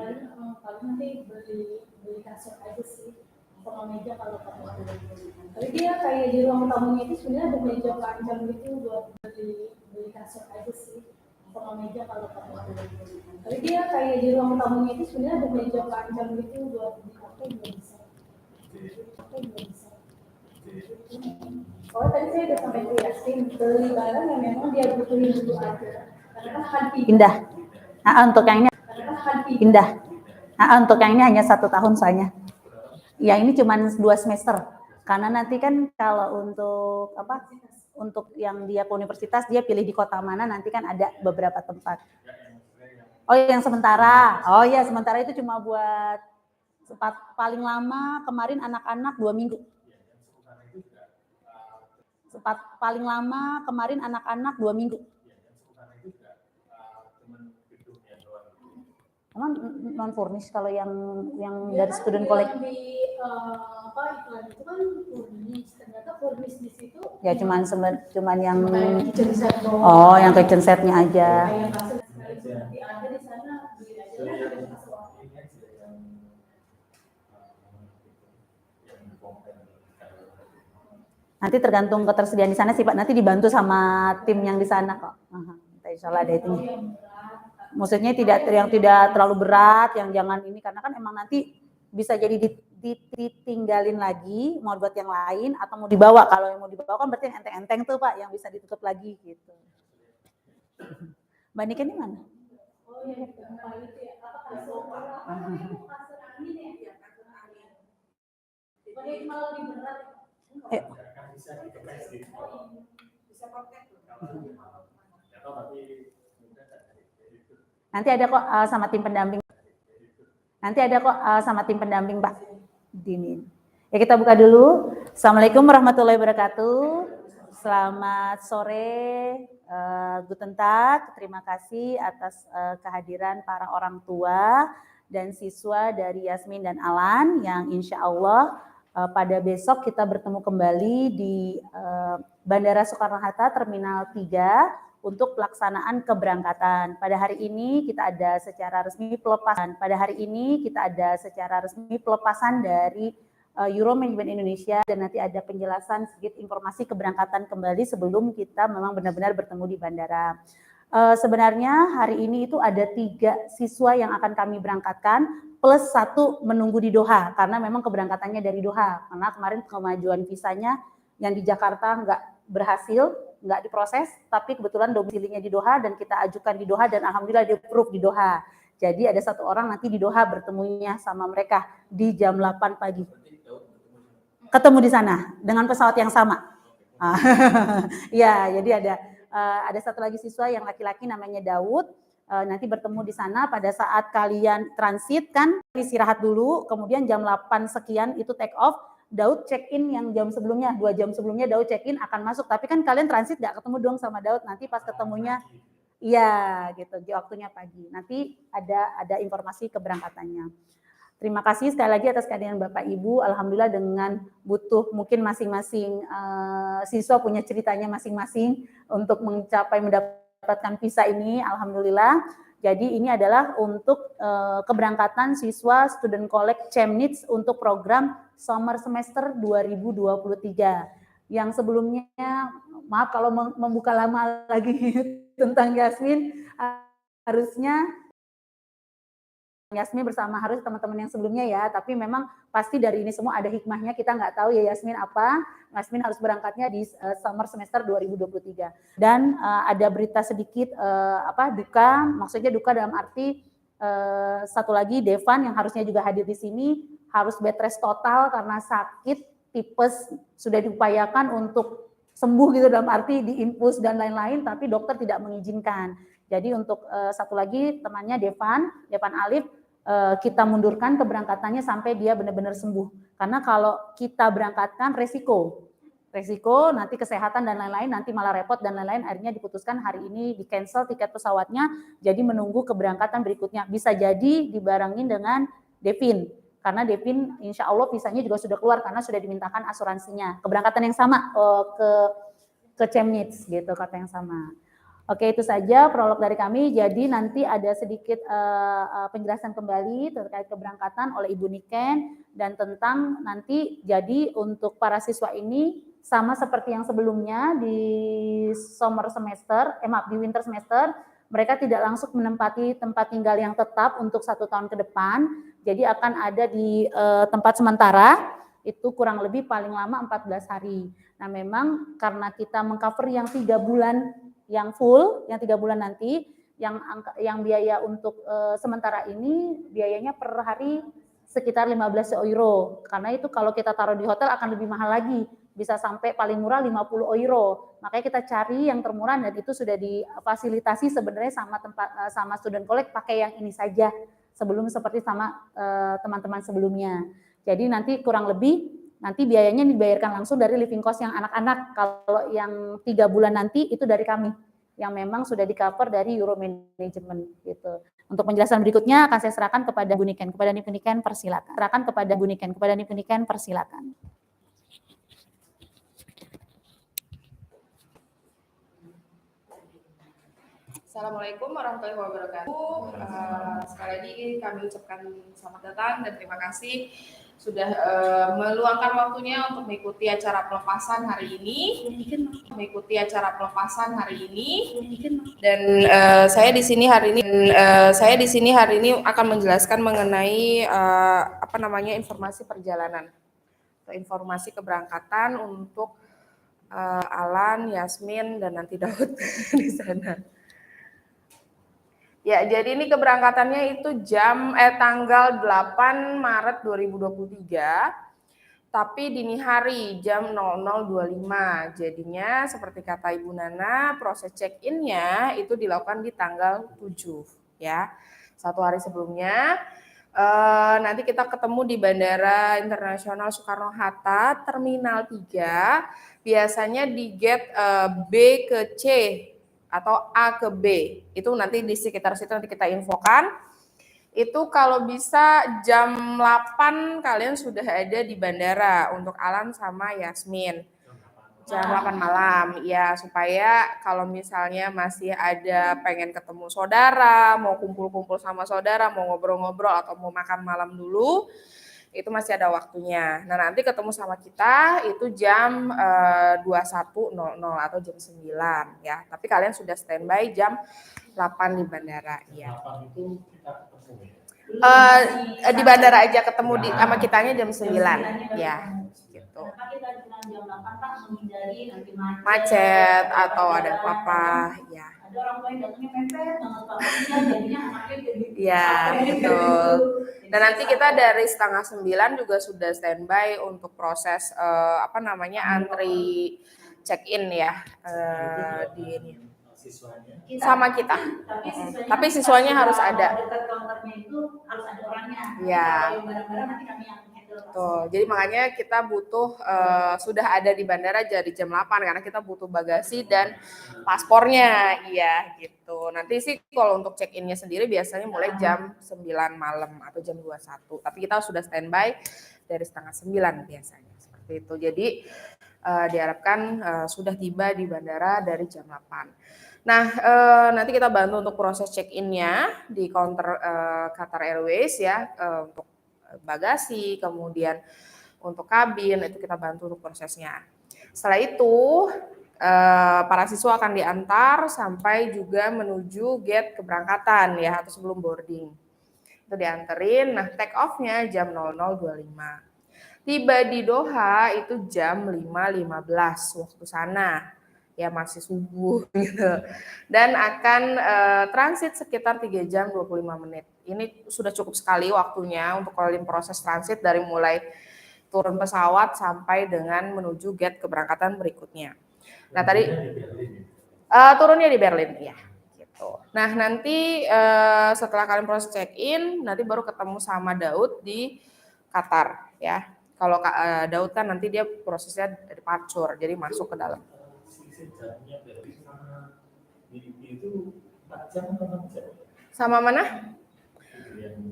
paling nanti beli kasur aja sih sama meja kalau kamu ada. Tapi dia kayak di ruang tamunya itu sebenarnya ada meja panjang gitu buat beli kasur aja sih sama meja kalau kamu ada. Tapi dia kayak di ruang tamunya itu sebenarnya ada meja panjang gitu buat dipakai nggak bisa. Oh tadi saya udah sampai ke Yasin beli barang yang memang dia butuhin dulu aja. Karena kan akan pindah. Untuk yang ini pindah. Untuk yang ini hanya 1 tahun soalnya. Ya ini cuma 2 semester. Karena nanti kan kalau untuk apa? Untuk yang dia ke universitas dia pilih di kota mana nanti kan ada beberapa tempat. Oh yang sementara. Oh ya sementara itu cuma buat paling lama kemarin anak-anak 2 minggu. Paling lama kemarin anak-anak 2 minggu. Emang non furnish kalau yang ya, dari student college di iklan itu kan furnish, ternyata furnish di situ ya cuman yang kitchen set yang kitchen setnya aja. Ada di sana beli aja. Nanti tergantung ketersediaan di sana sih Pak, nanti dibantu sama tim yang di sana kok. Insya Allah ada itu. Maksudnya yang tidak terlalu berat, yang jangan ini karena kan emang nanti bisa jadi ditinggalin lagi, mau buat yang lain atau mau dibawa. Kalau yang mau dibawa kan berarti yang enteng-enteng tuh Pak, yang bisa ditutup lagi gitu. Mbak Niken di mana? Oh iya, itu ya. Apa kasur angin ya? Pakai malah lebih berat. Bisa pakai. Nanti ada kok sama tim pendamping. Pak Dinin. Ya kita buka dulu. Assalamualaikum warahmatullahi wabarakatuh. Selamat sore, Guten Tag. Terima kasih atas kehadiran para orang tua dan siswa dari Yasmin dan Alan yang insya Allah pada besok kita bertemu kembali di Bandara Soekarno-Hatta Terminal 3 untuk pelaksanaan keberangkatan. Pada hari ini kita ada secara resmi pelepasan dari Euro Management Indonesia dan nanti ada penjelasan sedikit informasi keberangkatan kembali sebelum kita memang benar-benar bertemu di bandara. Sebenarnya hari ini itu ada 3 siswa yang akan kami berangkatkan plus 1 menunggu di Doha karena memang keberangkatannya dari Doha karena kemarin kemajuan visanya yang di Jakarta nggak diproses, tapi kebetulan domisilinya di Doha dan kita ajukan di Doha dan alhamdulillah di-approve di Doha. Jadi ada 1 orang nanti di Doha bertemunya sama mereka di jam 8 pagi. Ketemu di sana dengan pesawat yang sama. Ya, jadi ada 1 lagi siswa yang laki-laki namanya Daud. Nanti bertemu di sana pada saat kalian transit kan, istirahat dulu, kemudian jam 8 sekian itu take off. Daud check-in yang jam sebelumnya, 2 jam sebelumnya Daud check-in akan masuk. Tapi kan kalian transit nggak ketemu dong sama Daud. Nanti pas ketemunya, iya gitu, waktunya pagi. Nanti ada informasi keberangkatannya. Terima kasih sekali lagi atas kehadiran Bapak Ibu. Alhamdulillah dengan butuh mungkin masing-masing siswa punya ceritanya masing-masing untuk mendapatkan visa ini. Alhamdulillah. Jadi ini adalah untuk keberangkatan siswa Student College Chemnitz untuk program Summer Semester 2023. Yang sebelumnya, maaf kalau membuka lama lagi tentang Yasmin, harusnya Yasmin bersama harus teman-teman yang sebelumnya ya, tapi memang pasti dari ini semua ada hikmahnya, kita nggak tahu ya Yasmin apa, Yasmin harus berangkatnya di summer semester 2023. Dan ada berita sedikit duka, maksudnya duka dalam arti satu lagi Devan yang harusnya juga hadir di sini harus bed rest total karena sakit tipes, sudah diupayakan untuk sembuh gitu dalam arti diinfus dan lain-lain, tapi dokter tidak mengizinkan. Jadi untuk satu lagi temannya Devan Alif, kita mundurkan keberangkatannya sampai dia benar-benar sembuh. Karena kalau kita berangkatkan resiko nanti kesehatan dan lain-lain, nanti malah repot dan lain-lain, akhirnya diputuskan hari ini di cancel tiket pesawatnya, jadi menunggu keberangkatan berikutnya. Bisa jadi dibarengin dengan Devin, karena Devin insya Allah visanya juga sudah keluar karena sudah dimintakan asuransinya. Keberangkatan yang sama ke Chemnitz gitu, kata yang sama. Oke, itu saja prolog dari kami. Jadi nanti ada sedikit penjelasan kembali terkait keberangkatan oleh Ibu Niken dan tentang nanti jadi untuk para siswa ini sama seperti yang sebelumnya di di winter semester, mereka tidak langsung menempati tempat tinggal yang tetap untuk 1 tahun ke depan. Jadi akan ada di tempat sementara itu kurang lebih paling lama 14 hari. Nah, memang karena kita mengcover yang 3 bulan yang full, yang 3 bulan nanti, yang biaya untuk sementara ini biayanya per hari sekitar 15 euro. Karena itu kalau kita taruh di hotel akan lebih mahal lagi, bisa sampai paling murah 50 euro. Makanya kita cari yang termurah dan itu sudah difasilitasi sebenarnya sama student collect pakai yang ini saja sebelum seperti sama teman-teman sebelumnya. Jadi nanti kurang lebih nanti biayanya dibayarkan langsung dari living cost yang anak-anak. Kalau yang 3 bulan nanti itu dari kami yang memang sudah di cover dari Euro Management gitu. Untuk penjelasan berikutnya akan saya serahkan kepada Bu Niken. Kepada Bu Niken persilakan. Serahkan kepada Bu Niken. Kepada Bu Niken persilakan. Assalamualaikum warahmatullahi wabarakatuh. Sekali lagi kami ucapkan selamat datang dan terima kasih sudah meluangkan waktunya untuk mengikuti acara pelepasan hari ini. Dan saya di sini hari ini akan menjelaskan mengenai informasi perjalanan atau informasi keberangkatan untuk Alan, Yasmin dan nanti Daud di sana. Ya, jadi ini keberangkatannya itu tanggal 8 Maret 2023, tapi dini hari jam 00.25. Jadinya seperti kata Ibu Nana, proses check-in-nya itu dilakukan di tanggal 7 ya. 1 hari sebelumnya. Nanti kita ketemu di Bandara Internasional Soekarno-Hatta, Terminal 3, biasanya di gate B ke C atau A ke B, itu nanti di sekitar situ nanti kita infokan. Itu kalau bisa jam 8 kalian sudah ada di bandara untuk Alan sama Yasmin. Jam 8 malam, ya supaya kalau misalnya masih ada pengen ketemu saudara, mau kumpul-kumpul sama saudara, mau ngobrol-ngobrol atau mau makan malam dulu, itu masih ada waktunya. Nah, nanti ketemu sama kita itu jam 21.00 atau jam 9 ya. Tapi kalian sudah standby jam 8 di bandara ya. Di bandara aja ketemu sama kitanya jam 9 ya. Gitu. Macet atau ada apa ya. Ada orang tua yang datangnya mepet banget jadinya anaknya jadi. Ya, betul. Dan nanti kita dari setengah 9 juga sudah standby untuk proses antri check-in ya di ini. Sama kita. Tapi siswanya harus ada. Dekat counternya itu harus ada orangnya. Ya. Barang-barang nanti kami yang tuh, jadi makanya kita butuh sudah ada di bandara jadi jam 8 karena kita butuh bagasi dan paspornya, iya gitu. Nanti sih kalau untuk check-in-nya sendiri biasanya mulai jam 9 malam atau jam 21. Tapi kita sudah standby dari setengah 9 biasanya seperti itu. Jadi diharapkan sudah tiba di bandara dari jam 8. Nah, nanti kita bantu untuk proses check-in-nya di counter Qatar Airways ya untuk bagasi, kemudian untuk kabin itu kita bantu untuk prosesnya. Setelah itu para siswa akan diantar sampai juga menuju gate keberangkatan ya atau sebelum boarding. Itu dianterin, nah take off-nya jam 00.25. Tiba di Doha itu jam 5.15 waktu sana. Ya masih subuh gitu. Dan akan transit sekitar 3 jam 25 menit. Ini sudah cukup sekali waktunya untuk kalian proses transit dari mulai turun pesawat sampai dengan menuju gate keberangkatan berikutnya. Nah tadi turunnya di Berlin ya. Gitu. Nah nanti setelah kalian proses check-in, nanti baru ketemu sama Daud di Qatar ya. Kalau Daud kan nanti dia prosesnya departure, jadi masuk ke dalam. Sama mana?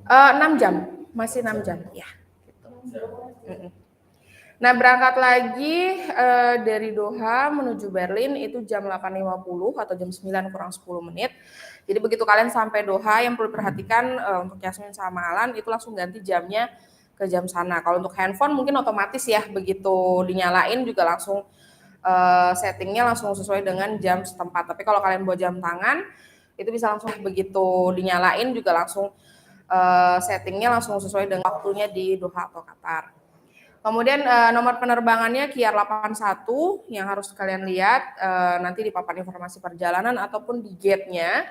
6 jam, masih 6 jam, ya. Gitu. Nah, berangkat lagi dari Doha menuju Berlin itu jam 8.50 atau jam 9 kurang 10 menit. Jadi begitu kalian sampai Doha, yang perlu perhatikan untuk Yasmin sama Alan itu langsung ganti jamnya ke jam sana. Kalau untuk handphone mungkin otomatis ya, begitu dinyalain juga langsung settingnya langsung sesuai dengan jam setempat. Tapi kalau kalian bawa jam tangan itu bisa langsung begitu dinyalain juga langsung settingnya langsung sesuai dengan waktunya di Doha atau Qatar. Kemudian nomor penerbangannya QR 81 yang harus kalian lihat nanti di papan informasi perjalanan ataupun di gate-nya.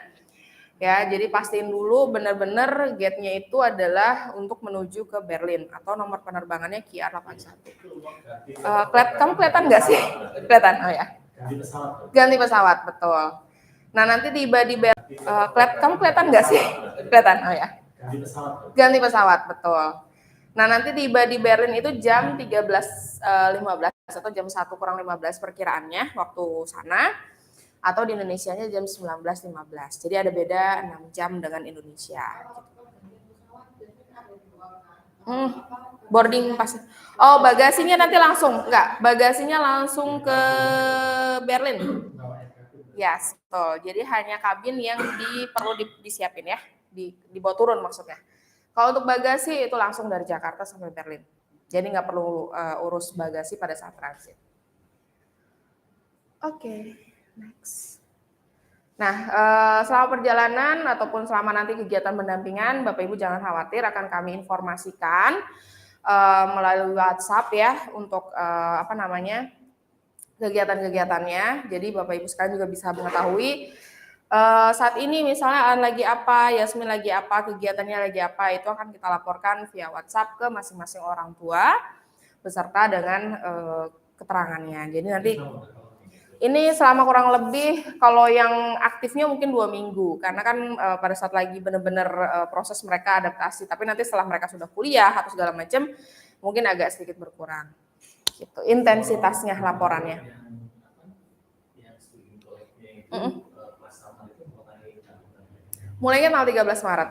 Ya, jadi pastiin dulu benar-benar gate-nya itu adalah untuk menuju ke Berlin atau nomor penerbangannya QR 81. Kamu kelihatan nggak sih? Kelihatan, oh ya. Ganti pesawat, betul. Nah, nanti tiba di Berlin, kamu kelihatan nggak sih? Kelihatan, oh ya. Ganti pesawat, betul. Nah, nanti tiba di Berlin itu jam 13.15 atau jam 1 kurang 15 perkiraannya waktu sana, atau di Indonesianya jam 19.15. Jadi ada beda 6 jam dengan Indonesia. Boarding pas. Oh, bagasinya nanti langsung, enggak, bagasinya langsung ke Berlin. Yes, betul. Jadi hanya kabin yang perlu disiapin ya, dibawa turun maksudnya. Kalau untuk bagasi itu langsung dari Jakarta sampai Berlin. Jadi nggak perlu urus bagasi pada saat transit. Oke, next. Nah, selama perjalanan ataupun selama nanti kegiatan pendampingan, Bapak Ibu jangan khawatir, akan kami informasikan melalui WhatsApp ya untuk kegiatan-kegiatannya. Jadi Bapak Ibu sekalian juga bisa mengetahui saat ini misalnya Alan lagi apa, Yasmin lagi apa, kegiatannya lagi apa, itu akan kita laporkan via WhatsApp ke masing-masing orang tua beserta dengan keterangannya. Jadi nanti ini selama kurang lebih kalau yang aktifnya mungkin 2 minggu karena kan pada saat lagi benar-benar proses mereka adaptasi, tapi nanti setelah mereka sudah kuliah atau segala macam mungkin agak sedikit berkurang. Gitu, intensitasnya laporannya. Mulainya tanggal 13 Maret.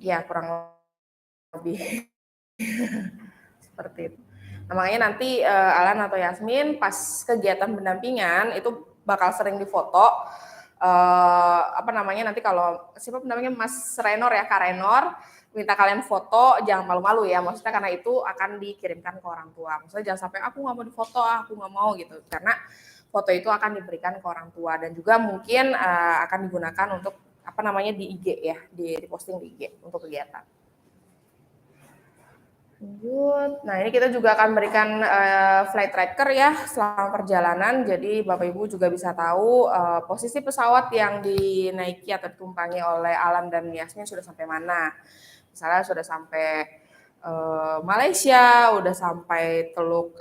Ya, kurang lebih seperti itu. Nah, makanya nanti Alan atau Yasmin pas kegiatan pendampingan itu bakal sering difoto. Nanti kalau siapa namanya Mas Renor ya, Kak Renor, minta kalian foto, jangan malu-malu ya, maksudnya karena itu akan dikirimkan ke orang tua. Maksudnya jangan sampai aku nggak mau difoto, aku nggak mau gitu, karena foto itu akan diberikan ke orang tua dan juga mungkin akan digunakan untuk di IG ya, di posting di IG untuk kegiatan. Lanjut. Nah, ini kita juga akan berikan flight tracker ya selama perjalanan. Jadi Bapak Ibu juga bisa tahu posisi pesawat yang dinaiki atau ditumpangi oleh Alan dan Yasmin sudah sampai mana. Misalnya sudah sampai Malaysia, udah sampai Teluk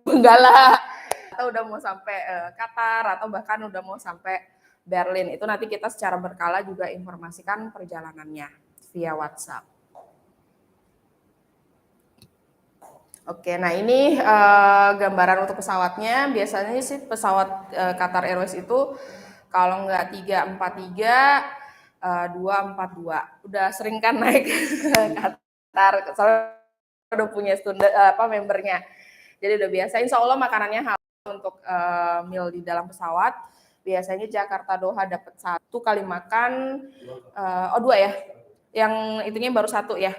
Benggala, atau udah mau sampai Qatar, atau bahkan udah mau sampai Berlin. Itu nanti kita secara berkala juga informasikan perjalanannya via WhatsApp. Oke, nah ini gambaran untuk pesawatnya. Biasanya sih pesawat Qatar Airways itu kalau nggak 343, 242. Udah sering kan naik Qatar, soalnya udah punya membernya. Jadi udah biasa. Insya Allah makanannya halal untuk meal di dalam pesawat. Biasanya Jakarta Doha dapat 1 kali makan, 2 ya. Yang itunya baru 1 ya.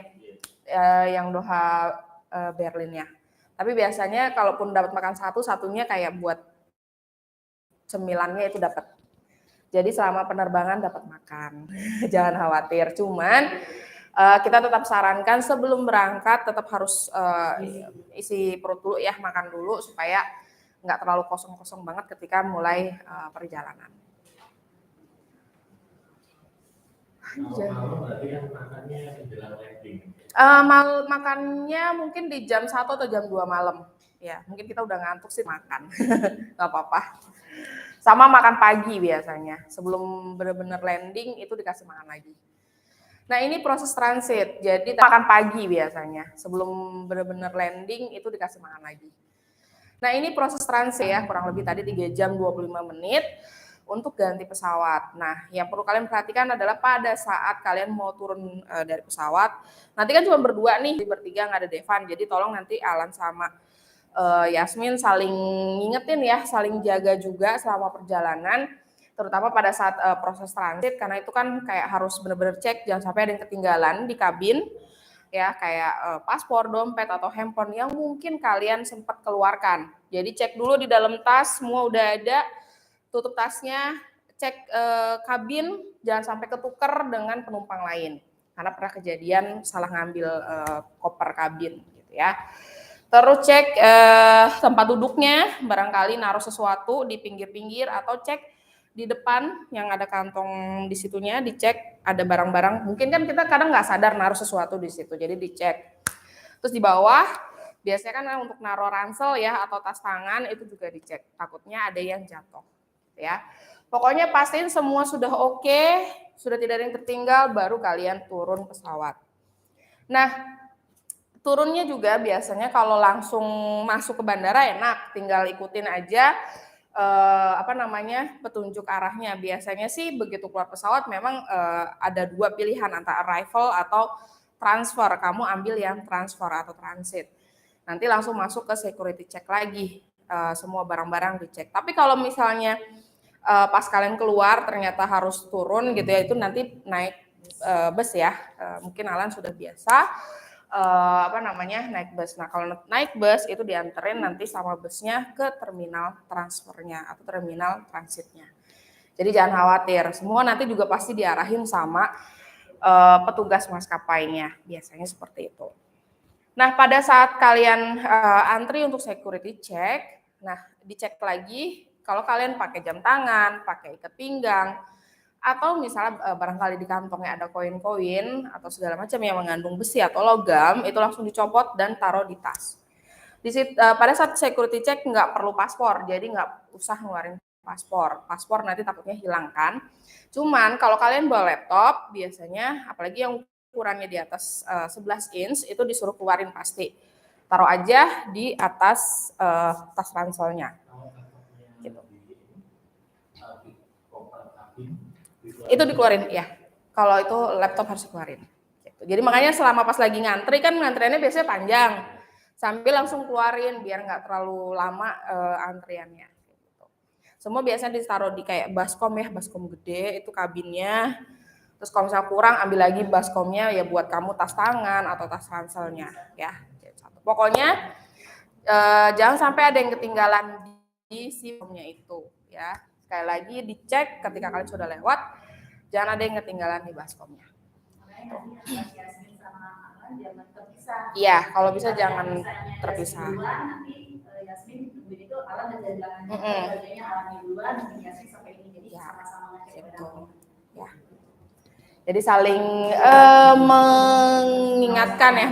Yang Doha Berlinnya. Tapi biasanya kalaupun dapat makan 1-1-nya kayak buat cemilannya itu dapat. Jadi selama penerbangan dapat makan. Jangan khawatir. Cuman kita tetap sarankan sebelum berangkat tetap harus isi perut dulu ya, makan dulu supaya nggak terlalu kosong-kosong banget ketika mulai perjalanan. Makannya mungkin di jam 1 atau jam 2 malam. Ya, mungkin kita udah ngantuk sih makan. Nggak apa-apa. Sama makan pagi biasanya. Sebelum benar-benar landing itu dikasih makan lagi. Nah, ini proses transit. Jadi makan pagi biasanya. Sebelum benar-benar landing itu dikasih makan lagi. Nah, ini proses transit ya, kurang lebih tadi 3 jam 25 menit untuk ganti pesawat. Nah, yang perlu kalian perhatikan adalah pada saat kalian mau turun dari pesawat, nanti kan cuma berdua nih, bertiga nggak ada Devan, jadi tolong nanti Alan sama Yasmin saling ngingetin ya, saling jaga juga selama perjalanan, terutama pada saat proses transit, karena itu kan kayak harus benar-benar cek, jangan sampai ada yang ketinggalan di kabin, ya kayak paspor, dompet, atau handphone yang mungkin kalian sempat keluarkan. Jadi cek dulu di dalam tas, semua udah ada, tutup tasnya, cek kabin, jangan sampai ketukar dengan penumpang lain. Karena pernah kejadian salah ngambil koper kabin gitu ya. Terus cek tempat duduknya, barangkali naruh sesuatu di pinggir-pinggir, atau cek di depan yang ada kantong di situnya, dicek ada barang-barang. Mungkin kan kita kadang nggak sadar naruh sesuatu di situ, jadi dicek. Terus di bawah, biasanya kan untuk naruh ransel ya atau tas tangan itu juga dicek. Takutnya ada yang jatuh, ya. Pokoknya pastiin semua sudah oke, sudah tidak ada yang tertinggal, baru kalian turun pesawat. Nah, turunnya juga biasanya kalau langsung masuk ke bandara enak, tinggal ikutin aja petunjuk arahnya. Biasanya sih begitu keluar pesawat memang ada dua pilihan, antara arrival atau transfer. Kamu ambil yang transfer atau transit. Nanti langsung masuk ke security check lagi, semua barang-barang dicek. Tapi kalau misalnya pas kalian keluar ternyata harus turun gitu ya, itu nanti naik bus ya. Mungkin Alan sudah biasa naik bus. Nah, kalau naik bus itu dianterin nanti sama busnya ke terminal transfernya atau terminal transitnya. Jadi jangan khawatir, semua nanti juga pasti diarahin sama petugas maskapainya, biasanya seperti itu. Nah, pada saat kalian antri untuk security check, nah dicek lagi kalau kalian pakai jam tangan, pakai ikat pinggang, atau misalnya barangkali di kantongnya ada koin-koin atau segala macam yang mengandung besi atau logam, itu langsung dicopot dan taruh di tas. Pada saat security check nggak perlu paspor, jadi nggak usah ngeluarin paspor. Paspor nanti takutnya hilang kan. Cuman kalau kalian bawa laptop, biasanya apalagi yang ukurannya di atas 11 inch, itu disuruh keluarin pasti. Taruh aja di atas tas ranselnya. Gitu. Itu dikeluarin ya. Kalau itu laptop harus dikeluarin. Gitu. Jadi makanya selama pas lagi ngantri kan ngantriannya biasanya panjang, sambil langsung keluarin biar nggak terlalu lama antriannya. Gitu. Semua biasanya ditaruh di kayak baskom ya, baskom gede itu kabinnya. Terus kalau misalnya kurang ambil lagi baskomnya ya buat kamu tas tangan atau tas ranselnya ya. Pokoknya jangan sampai ada yang ketinggalan di SIM-nya itu ya. Sekali lagi dicek ketika kalian sudah lewat, jangan ada yang ketinggalan di baskomnya. Iya, kalau bisa jangan terpisah. Jadi saling mengingatkan ya,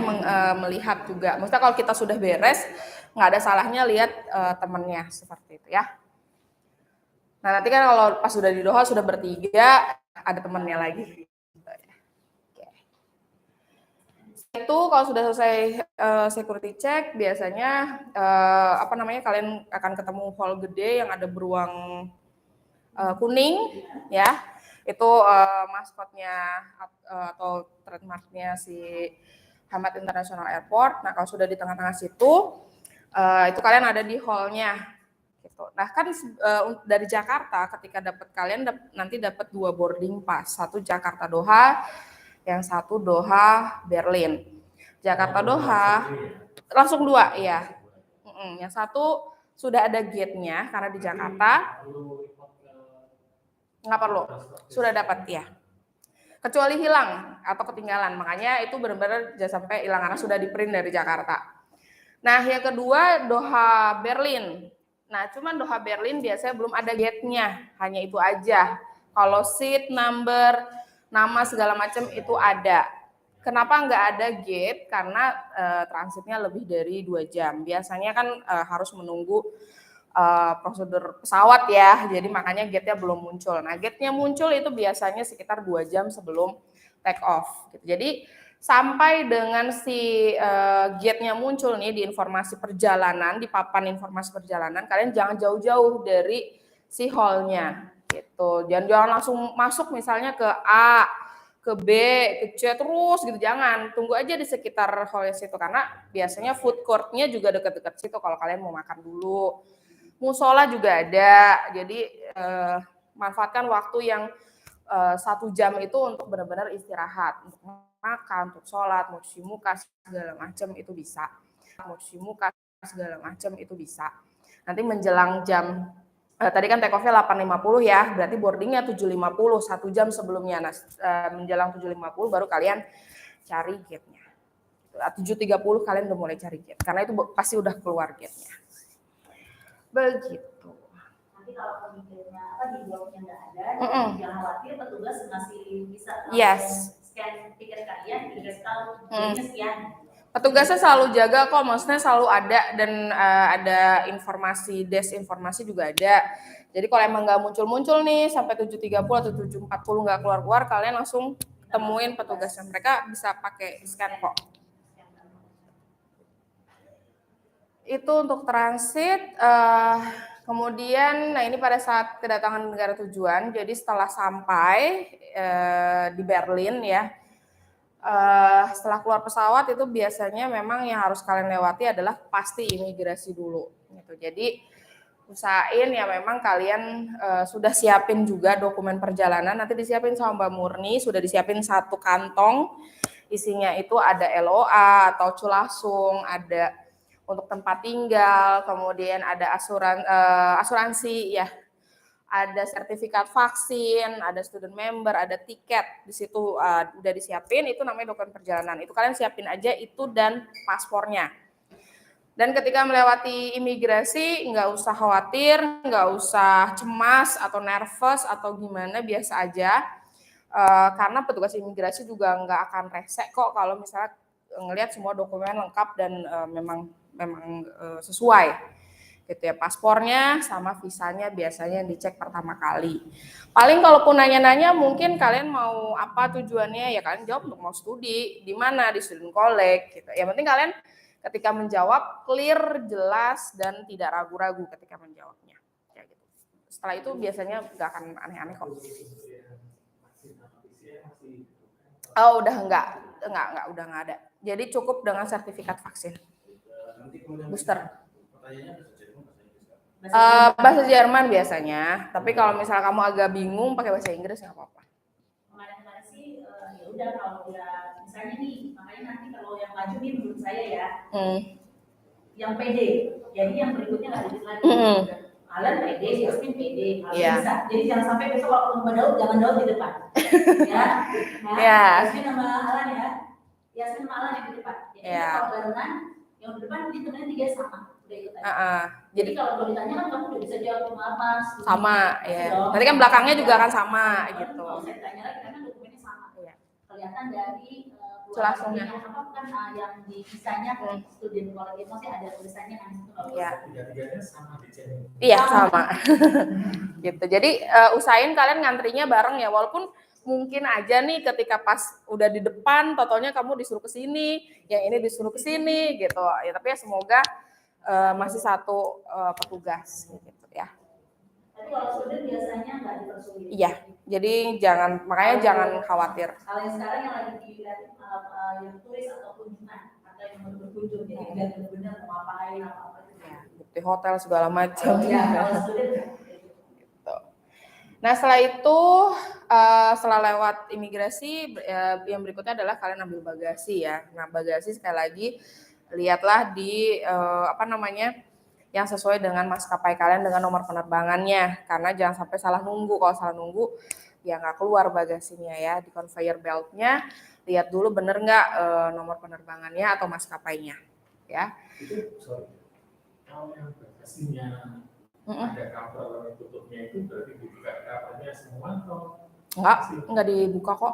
melihat juga. Maksudnya kalau kita sudah beres, nggak ada salahnya lihat temennya seperti itu ya. Nah nanti kan kalau pas sudah di Doha sudah bertiga, ada temennya lagi. Itu kalau sudah selesai security check, biasanya kalian akan ketemu hall gede yang ada beruang kuning ya. Itu maskotnya atau trademarknya si Hamad International Airport. Nah kalau sudah di tengah-tengah situ, itu kalian ada di hallnya. Gitu. Nah kan dari Jakarta ketika kalian nanti dapat 2 boarding pass, satu Jakarta Doha, yang satu Doha Berlin. Jakarta Doha langsung 2 ya. Yang satu sudah ada gate-nya karena di Jakarta. Nggak perlu, sudah dapat ya. Kecuali hilang atau ketinggalan, makanya itu benar-benar jangan sampai hilang karena sudah di print dari Jakarta. Nah yang kedua Doha Berlin. Nah, cuman Doha Berlin biasanya belum ada gate-nya, hanya itu aja. Kalau seat, number, nama segala macam itu ada. Kenapa nggak ada gate? Karena transitnya lebih dari 2 jam. Biasanya kan harus menunggu prosedur pesawat ya, jadi makanya gate-nya belum muncul. Nah, gate-nya muncul itu biasanya sekitar 2 jam sebelum take off. Gitu. Jadi sampai dengan si gate-nya muncul nih di informasi perjalanan, di papan informasi perjalanan, kalian jangan jauh-jauh dari si hall-nya. gitu. Jangan langsung masuk misalnya ke A, ke B, ke C terus gitu, jangan. Tunggu aja di sekitar hall situ karena biasanya food court-nya juga dekat-dekat situ kalau kalian mau makan dulu. Musola juga ada, jadi manfaatkan waktu yang 1 jam itu untuk benar-benar istirahat, untuk makan, untuk sholat, mau cuci muka segala macam itu bisa. Nanti menjelang jam tadi kan take off-nya 8.50 ya, berarti boardingnya 7.50, 1 jam sebelumnya. Nah, menjelang 7.50 baru kalian cari gate-nya. 7.30 kalian udah mulai cari gate, karena itu pasti udah keluar gate-nya. Begitu. Nanti kalau pemikirannya di blognya nggak ada, jangan khawatir, petugas masih bisa scan tiket kalian, dikasih tahu jadinya sekian. Petugasnya selalu jaga kok, maksudnya selalu ada dan ada informasi, desinformasi juga ada. Jadi kalau emang nggak muncul-muncul nih sampai 7.30 atau 7.40 nggak keluar-keluar, kalian langsung temuin petugasnya. Mereka bisa pakai scan kok. Itu untuk transit. Kemudian, nah ini pada saat kedatangan negara tujuan, jadi setelah sampai di Berlin ya, setelah keluar pesawat itu biasanya memang yang harus kalian lewati adalah pasti imigrasi dulu gitu. Jadi usahain ya memang kalian sudah siapin juga dokumen perjalanan, nanti disiapin sama Mbak Murni, sudah disiapin 1 kantong, isinya itu ada LOA atau culasung, ada untuk tempat tinggal, kemudian ada asuransi ya, ada sertifikat vaksin, ada student member, ada tiket, di situ udah disiapin, itu namanya dokumen perjalanan. Itu kalian siapin aja itu dan paspornya. Dan ketika melewati imigrasi, nggak usah khawatir, nggak usah cemas atau nervous atau gimana, biasa aja. Karena petugas imigrasi juga nggak akan rese kok kalau misalnya ngelihat semua dokumen lengkap dan memang sesuai. Gitu ya, paspornya sama visanya biasanya yang dicek pertama kali. Paling kalaupun nanya-nanya mungkin kalian mau apa tujuannya, ya kalian jawab untuk mau studi di mana, di student college gitu. Yang penting kalian ketika menjawab clear, jelas dan tidak ragu-ragu ketika menjawabnya. Kayak gitu. Setelah itu biasanya nggak akan aneh-aneh kok. Oh, udah enggak, udah enggak ada. Jadi cukup dengan sertifikat vaksin. Booster. Bahasa Jerman biasanya, tapi kalau misalnya kamu agak bingung pakai bahasa Inggris nggak apa-apa. Kemarin-kemarin sih ya udah kalau udah misalnya nih, makanya nanti kalau yang maju nih menurut saya ya, yang PD, jadi yang berikutnya nggak ada lagi. Alan PD, Yasmin PD, bisa. Jadi jangan sampai besok kalau ketemu Daud, jangan Daud di depan. Ya, nah, Yasmin sama Alan ya, Yasmin sama Alan yang di depan. Jadi kalau barengan, yang di depan di tengahnya 3 sama. Jadi kalau ditanya kan kamu udah bisa jawab apa? Sama, ya. Nanti kan belakangnya juga akan sama gitu. Kalau saya tanya lagi karena dokumennya sama. Kelihatan dari culasungnya. Apa kan yang di visanya student college itu masih ada tulisannya kan itu kalau. Tiga-tiganya sama di Iya, sama. Gitu. Jadi usahain kalian ngantrinya bareng ya, walaupun mungkin aja nih ketika pas udah di depan totalnya kamu disuruh ke sini, yang ini disuruh ke sini gitu. Ya tapi ya semoga masih satu petugas gitu ya. Tapi kalau student biasanya nggak dipersulit. Iya, jadi makanya jangan khawatir. Kalau yang sekarang yang lagi dilihat yang turis atau kunjungan atau yang mau berkunjung, jadi lihat benar-benar mau ngapain apa ya, bukti hotel segala macam. Kalau student gitu. Nah setelah itu setelah lewat imigrasi yang berikutnya adalah kalian ambil bagasi ya. Nah bagasi sekali lagi lihatlah di yang sesuai dengan maskapai kalian dengan nomor penerbangannya, karena jangan sampai salah nunggu. Kalau salah nunggu ya nggak keluar bagasinya ya. Di conveyor beltnya lihat dulu bener nggak nomor penerbangannya atau maskapainya ya. Kalau yang bagasinya ada cover tutupnya itu berarti dibuka covernya semua atau nggak dibuka kok.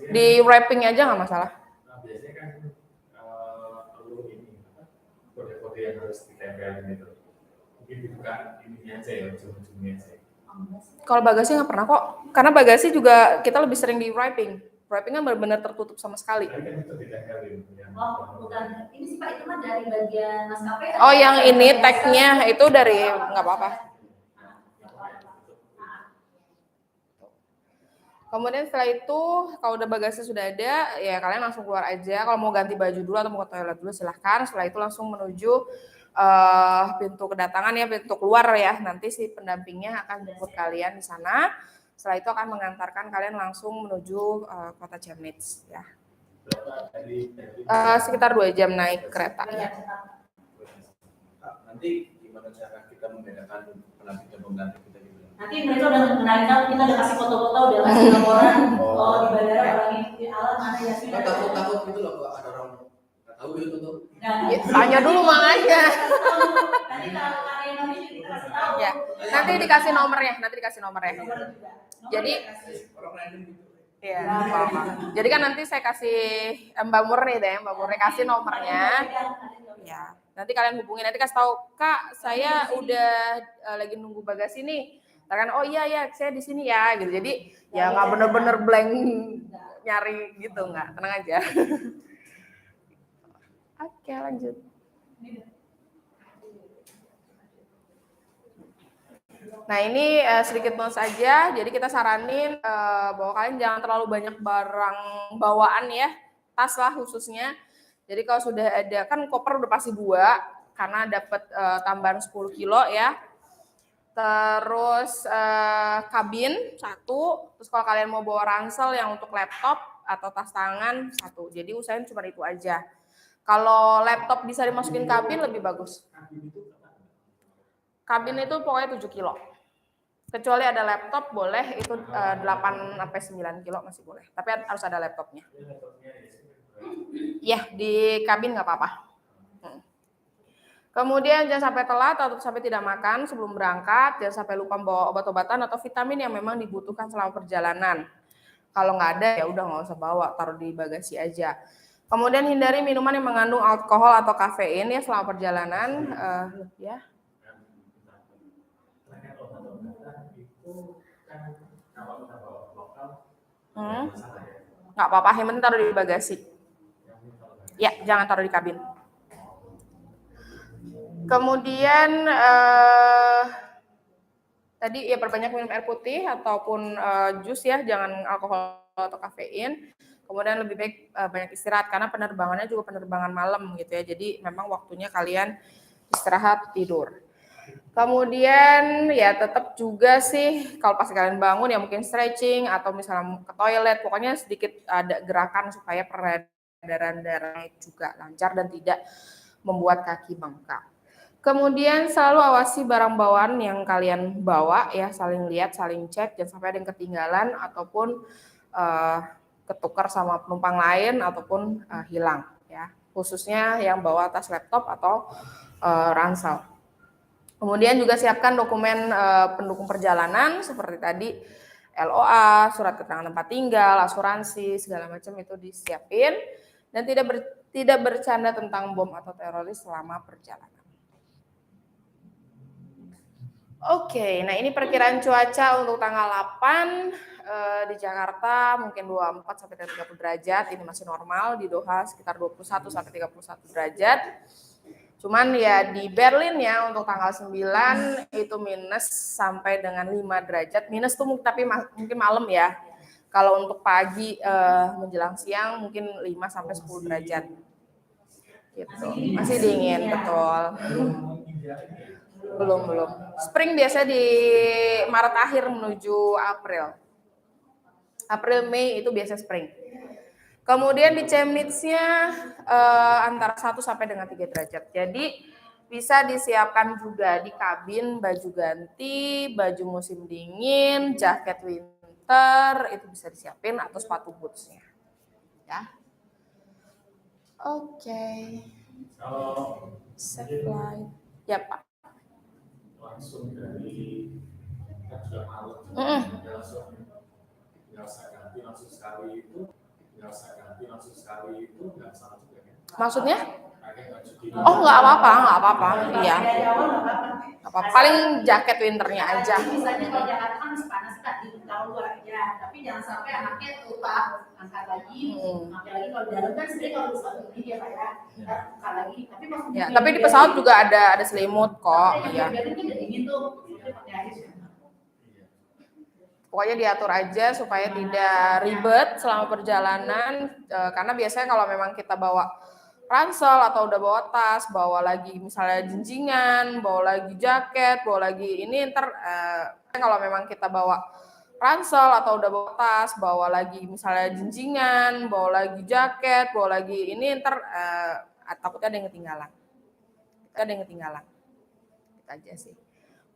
Di wrapping aja nggak masalah. Nah, biasanya kan kode-kode yang harus ditempelin itu mungkin dibuka ininya aja ya, ujung-ujungnya aja. Kalau bagasi nggak pernah kok, karena bagasi juga kita lebih sering di wrapping. Wrapping kan benar-benar tertutup sama sekali. Kan itu ditempelin. Oh, bukan. Ini sih Pak, itu mah dari bagian maskapai. Oh, yang ini tag-nya itu dari nggak apa-apa. Kemudian setelah itu kalau udah bagasi sudah ada, ya kalian langsung keluar aja. Kalau mau ganti baju dulu atau mau ke toilet dulu silahkan. Setelah itu langsung menuju pintu kedatangan ya, pintu keluar ya. Nanti si pendampingnya akan jemput kalian di sana. Setelah itu akan mengantarkan kalian langsung menuju kota Chemnitz ya. Sekitar 2 jam naik kereta ya. Nanti gimana cara kita membedakan pendamping dan pengganti kita gitu? Nanti mereka udah mengenalkan, kita udah kasih foto-foto, udah kasih laporan. Oh, di bandara orang ini alat mana ya sih? Takut gitu loh, kalau ada orang nggak tahu gitu tuh. Ya, tanya dulu makanya. Nanti kalau ada yang nanti kita kasih tahu. Ya, nanti dikasih nomornya, Jadi, Orang random gitu. ya, apa-apa. Jadi kan nanti saya kasih Mbak Murni deh, Mbak Murni kasih nomornya. Ya, nanti kalian hubungin, nanti kasih tahu, Kak, saya udah lagi nunggu bagasi nih. Kan, oh iya saya di sini ya, gitu. Jadi ya nggak bener-bener blank nyari gitu, nggak, tenang aja. Oke, lanjut. Nah ini sedikit notes aja, jadi kita saranin bahwa kalian jangan terlalu banyak barang bawaan ya, tas lah khususnya. Jadi kalau sudah ada, kan koper udah pasti 2, karena dapat tambahan 10 kilo ya. Terus kabin 1, terus kalau kalian mau bawa ransel yang untuk laptop atau tas tangan 1. Jadi usahain cuma itu aja. Kalau laptop bisa dimasukin kabin lebih bagus. Kabin itu pokoknya 7 kilo. Kecuali ada laptop boleh, itu 8-9 kilo masih boleh. Tapi harus ada laptopnya. Ya, di kabin nggak apa-apa. Kemudian jangan sampai telat atau sampai tidak makan sebelum berangkat. Jangan sampai lupa bawa obat-obatan atau vitamin yang memang dibutuhkan selama perjalanan. Kalau nggak ada ya udah nggak usah bawa, taruh di bagasi aja. Kemudian hindari minuman yang mengandung alkohol atau kafein ya selama perjalanan. Ya. Nggak apa-apa, yang penting taruh di bagasi. Ya, jangan taruh di kabin. Kemudian tadi ya perbanyak minum air putih ataupun jus ya, jangan alkohol atau kafein. Kemudian lebih baik banyak istirahat karena penerbangannya juga penerbangan malam gitu ya. Jadi memang waktunya kalian istirahat tidur. Kemudian ya tetap juga sih kalau pas kalian bangun ya mungkin stretching atau misalnya ke toilet, pokoknya sedikit ada gerakan supaya peredaran darah juga lancar dan tidak membuat kaki bengkak. Kemudian selalu awasi barang bawaan yang kalian bawa ya, saling lihat, saling cek, jangan sampai ada yang ketinggalan ataupun ketukar sama penumpang lain ataupun hilang ya, khususnya yang bawa tas laptop atau ransel. Kemudian juga siapkan dokumen pendukung perjalanan seperti tadi LOA, surat keterangan tempat tinggal, asuransi, segala macam itu disiapin dan tidak bercanda tentang bom atau teroris selama perjalanan. Oke, nah ini perkiraan cuaca untuk tanggal 8 di Jakarta mungkin 24 sampai 30 derajat, ini masih normal, di Doha sekitar 21 sampai 31 derajat. Cuman ya di Berlin ya untuk tanggal 9 itu minus sampai dengan 5 derajat. Minus tuh tapi mungkin malam ya. Kalau untuk pagi menjelang siang mungkin 5 sampai 10 derajat. Gitu. Masih dingin, betul. Belum. Spring biasa di Maret akhir menuju April. April, Mei itu biasa spring. Kemudian di Chemnitz-nya antara 1 sampai dengan 3 derajat. Jadi bisa disiapkan juga di kabin baju ganti, baju musim dingin, jaket winter, itu bisa disiapin atau sepatu boots-nya. Ya. Oke. Safe flight. Ya, Pak. Langsung dari sudah malam. Langsung ganti langsung sekali itu. Nggak salah juga ya. Maksudnya? Oh, nggak apa-apa. Iya. Apa paling jaket winternya aja. Misalnya kalau Jakarta kan masih panas kan, di tahun luar aja. Tapi jangan sampai anaknya lupa angkat lagi. Angkat lagi kalau di dalam kan sebenarnya kalau bisa begini ya Pak ya. Angkat lagi. Tapi ya, tapi di pesawat juga ada selimut kok. Ya. Pokoknya diatur aja supaya tidak ribet selama perjalanan, karena biasanya kalau memang kita bawa ransel atau udah bawa tas, bawa lagi misalnya jenjingan, bawa lagi jaket, bawa lagi ini ntar kalau memang kita bawa ransel atau udah bawa tas, bawa lagi misalnya jenjingan, bawa lagi jaket, bawa lagi ini ntar takutnya ada yang ketinggalan. Itu aja sih.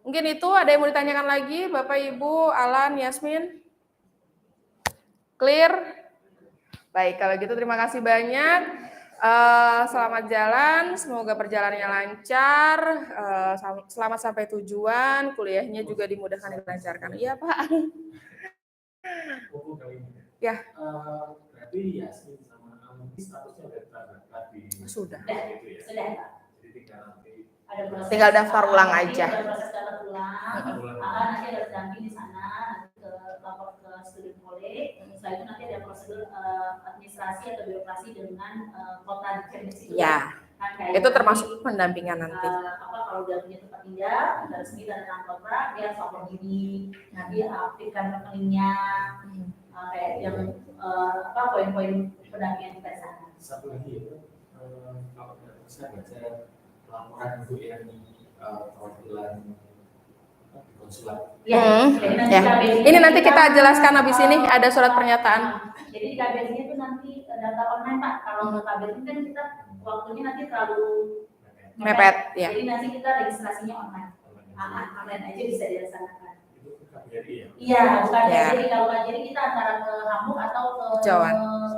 Mungkin itu ada yang mau ditanyakan lagi, Bapak, Ibu, Alan, Yasmin? Clear? Baik, kalau gitu terima kasih banyak. Selamat jalan, semoga perjalanannya lancar, selamat sampai tujuan, kuliahnya juga dimudahkan dan dilancarkan. Iya, Pak. Ya. Berarti Yasmin sama Amin statusnya udah terdaftar di Sudah. gitu ya? Sudah, Pak. Jadi tinggal nanti Tinggal daftar ulang aja. Ada proses daftar ulang. Nanti ada pendamping di sana, nanti lapor ke student college. Setelah itu nanti ada prosedur administrasi atau birokrasi dengan kota Cambridge itu. Ya. Kan, Itu termasuk pendampingan nanti. Kalau udah punya tempat tinggal, udah resmi dari kontrak, dia harus lapor diri. Nanti aktifkan rekeningnya, kayak yang poin-poin pendampingan kita di sana. satu lagi itu kalau tidak bisa baca laporan untuk yang perwakilan di konsulat. Ya. Ini nanti kita jelaskan habis ini ada surat pernyataan. Jadi di KBRI itu nanti data online, Pak. Kalau ke KBRI kan kita waktunya nanti terlalu Mepet, ya. Jadi nanti kita registrasinya online. Online aja bisa dilaksanakan. Itu KBRI ya? Iya, bukan Ya. KBRI. Kalau KBRI kita antara ke Hamburg atau ke Jawan.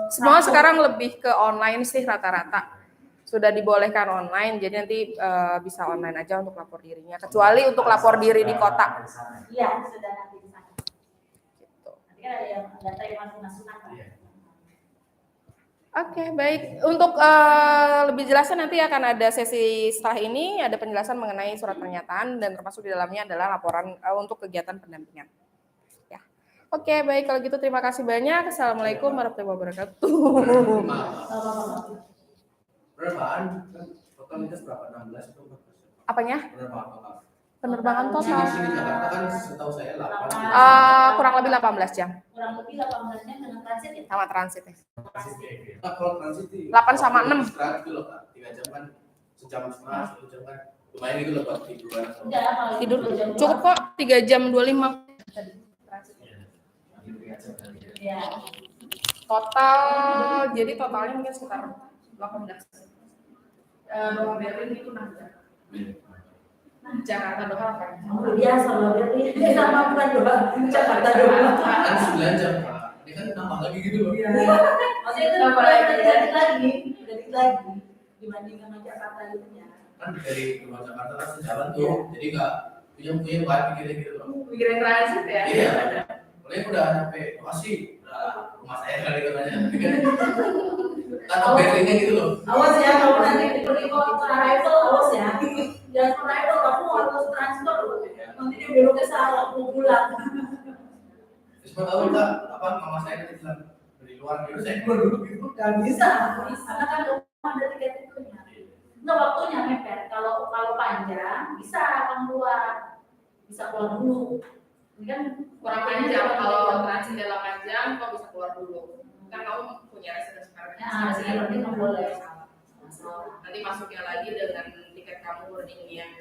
Semua sekarang lebih ke online sih rata-rata. Sudah dibolehkan online, jadi nanti bisa online aja untuk lapor dirinya. Kecuali untuk lapor diri di kota. Iya, sudah nanti di sana. Gitu. Nanti kan ada yang data yang masuk-masukan, Pak. Iya. Oke, baik. Untuk lebih jelasnya nanti akan ada sesi setelah ini, ada penjelasan mengenai surat pernyataan dan termasuk di dalamnya adalah laporan untuk kegiatan pendampingan. Ya. Oke, baik. Kalau gitu terima kasih banyak. Assalamualaikum warahmatullahi wabarakatuh. Berapaan? Totalitas berapa? 16 atau 14? Apanya? Berapa total? Penerbangan Sini total. sini Jakarta kan setahu saya 8. Kurang lebih 18 jam Kurang lebih 18 jam dengan transit ya. sama transit. Nah, kalau transit itu 8 sama 6. istirahat gitu loh, Kak. 3 jam kan sejam setengah, 1 jam kan. Lumayan gitu loh buat tiduran. Enggak, kalau Tidur 2 jam cukup kok 3 jam 25. ya. Total, jadi totalnya mungkin sekitar 18. Doha Berlin itu 6 jam. Jakarta Doha apa? Udah biasa loh, berarti sama bukan doang. Jakarta doang. Kan 9 jam, Kak. Ini kan nambah lagi gitu loh. Maksudnya itu dikit lagi dibanding sama Jakarta gitu ya. Kan dari luar Jakarta kan sejalan tuh. Jadi nggak punya buat pikirnya gitu loh. Pikiran transit ya? Iya. Mulai udah sampai Bekasi, rumah saya kali katanya. Kan backlinknya gitu loh. Awas ya, kalau nanti pergi ke arrival, awas ya. Jangan arrival, kamu harus transfer loh. Nanti dia belok ke salah, mau pulang. Sempat tahu nggak apa mama saya kan bilang dari luar gitu saya keluar dulu gitu. Gak bisa, karena kan rumah ada tiket itunya. Nggak waktunya mepet. Kalau panjang bisa kamu keluar, bisa keluar dulu. Ini kan Kurang panjang kalau transit 8 jam, kok bisa keluar dulu. Kan kamu punya reservasi ya, sih berarti nggak boleh. Nanti masuknya lagi dengan tiket kamu boarding yang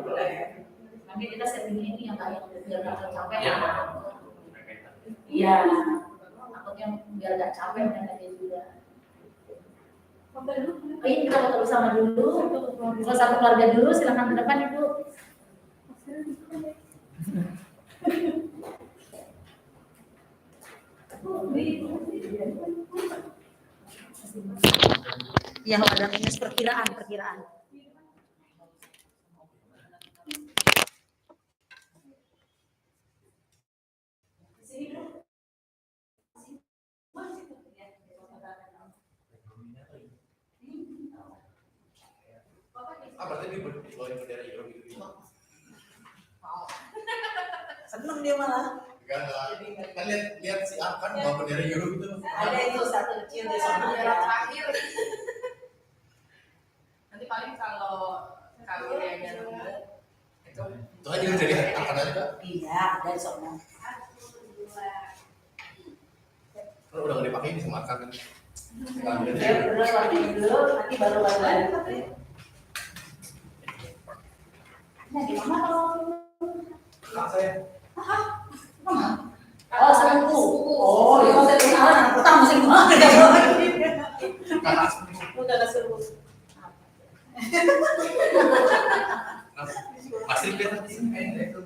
Boleh. Nanti kita setting ini yang kayak biar nggak capek. Iya. Takutnya biar nggak capek mereka juga. Ayo kita foto bersama dulu. Kalau satu keluarga dulu, silakan ke depan Ibu. Ya, ada minus perkiraan. Apa tadi dibawain bendera Euro gitu? Seneng dia malah. Enggak. Kan lihat si Arkan bawa bendera Euro gitu. Ada itu satu kecil di sana. terakhir. Nanti paling kalau dia nemu Itu aja udah diangkat aja Kak. Iya, dari soalnya. Kalau udah nggak dipakai disematkan kan. Ya, udah waktunya dulu, nanti baru lagi. Nah, di mana kalau Kak saya. oh, sepupu. Oh, ya saya kenalan anak pertama sih gimana? Kakak. Udah kasih sepupu. Masih kita itu.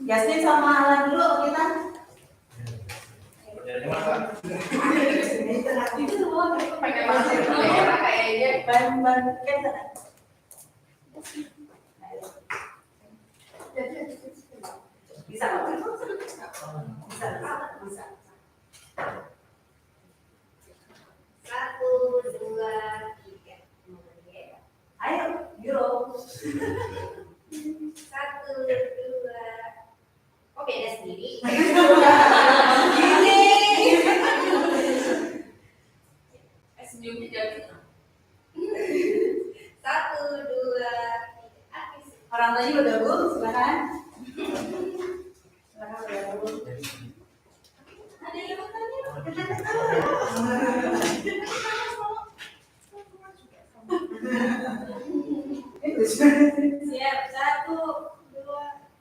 Yasmin sama Alan dulu kita. Kerjanya mana? Itu semua Pengen masuk daerah kayaknya. ban kita. Bisa nggak? Bisa. 1, 2, 3. Ayo, Euro. 1, 2. Oh, beda sendiri. Senyumnya jadi. 1, 2, 3. Orang tadi udah gabung, silakan. Silakan udah gabung. Ada yang mau tanya? Siap, 1, 2,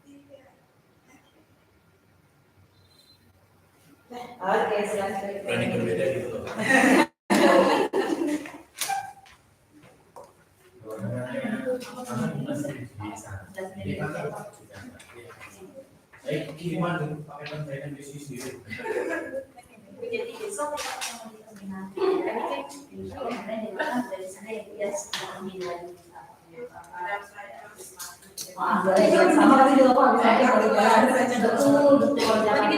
3. Oke, silakan. Berani berbeda gitu loh. Kiriman dulu pakai kontainer bisnis gitu. Jadi besok kita ketemu di seminar. Tadi kan kemarin dari sana ya dia sedang menghindari. Boleh, sama tapi juga kok bisa betul betul jalan